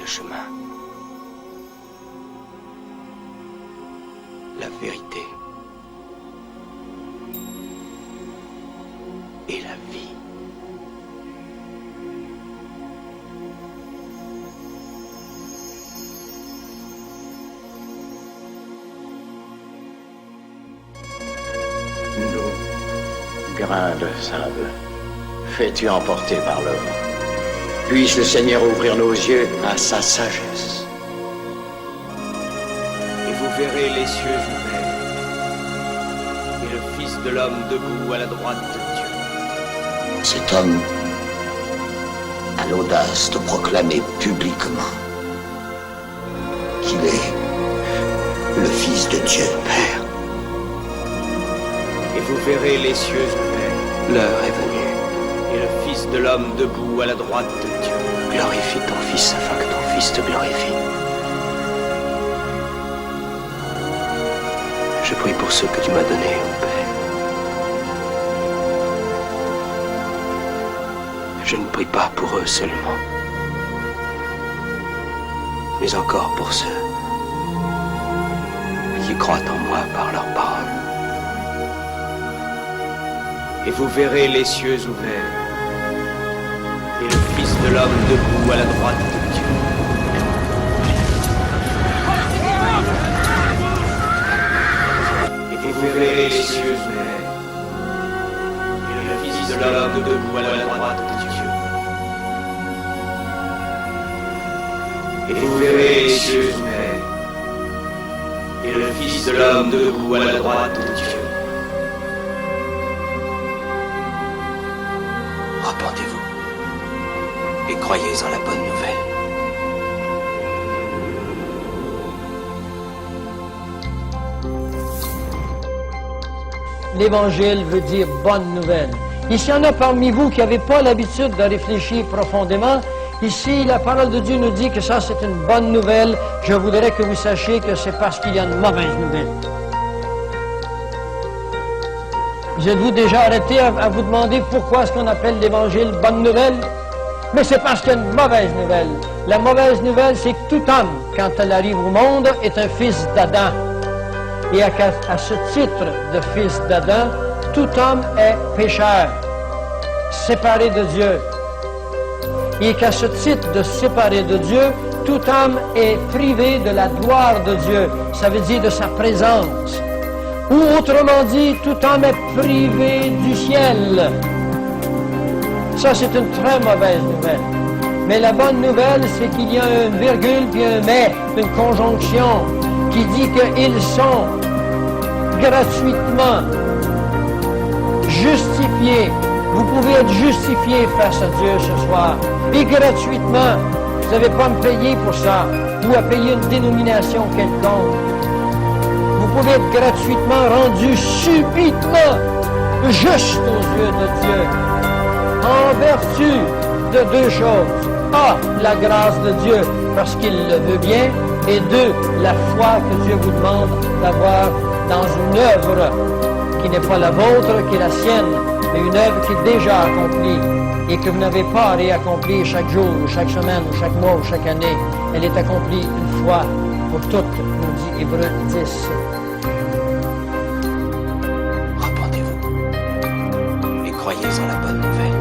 chemin, la vérité et la vie. Nous, grains de sable, fais-tu emporter par l'homme. Puisse le Seigneur ouvrir nos yeux à sa sagesse. Et vous verrez les cieux ouverts, et le Fils de l'homme debout à la droite de Dieu. Cet homme a l'audace de proclamer publiquement qu'il est le Fils de Dieu Père. Et vous verrez les cieux ouverts, l'heure est venue, et le Fils de l'homme debout à la droite de Dieu. Glorifie ton Fils afin que ton Fils te glorifie. Je prie pour ceux que tu m'as donnés, mon Père. Je ne prie pas pour eux seulement, mais encore pour ceux qui croient en moi par leur parole. Et vous verrez les cieux ouverts, et le Fils de l'homme debout à la droite de Dieu. Et vous verrez les cieux ouverts, et le Fils de l'homme debout à la droite de Dieu. Et vous verrez les cieux ouverts, et le Fils de l'homme debout à la droite de Dieu. Repentez-vous et croyez en la bonne nouvelle. L'évangile veut dire bonne nouvelle. Ici, il y en a parmi vous qui n'avez pas l'habitude de réfléchir profondément. Ici, la parole de Dieu nous dit que ça, c'est une bonne nouvelle. Je voudrais que vous sachiez que c'est parce qu'il y a une mauvaise nouvelle. Vous êtes-vous déjà arrêté à vous demander pourquoi est-ce qu'on appelle l'évangile bonne nouvelle? Mais c'est parce qu'il y a une mauvaise nouvelle. La mauvaise nouvelle, c'est que tout homme, quand elle arrive au monde, est un fils d'Adam. Et à ce titre de fils d'Adam, tout homme est pécheur, séparé de Dieu. Et qu'à ce titre de séparé de Dieu, tout homme est privé de la gloire de Dieu. Ça veut dire de sa présence. Ou autrement dit, tout homme est privé du ciel. Ça, c'est une très mauvaise nouvelle. Mais la bonne nouvelle, c'est qu'il y a une virgule puis un mais, une conjonction, qui dit qu'ils sont gratuitement justifiés. Vous pouvez être justifié face à Dieu ce soir. Et gratuitement, vous n'avez pas à me payer pour ça, ou à payer une dénomination quelconque. Vous pouvez être gratuitement rendu subitement juste aux yeux de Dieu, en vertu de deux choses. A, la grâce de Dieu, parce qu'il le veut bien, et deux, la foi que Dieu vous demande d'avoir dans une œuvre qui n'est pas la vôtre, qui est la sienne, mais une œuvre qui est déjà accomplie et que vous n'avez pas à réaccomplir chaque jour, ou chaque semaine, ou chaque mois, ou chaque année. Elle est accomplie une fois pour toutes, nous dit Hébreux 10. Repentez-vous et croyez en la bonne nouvelle.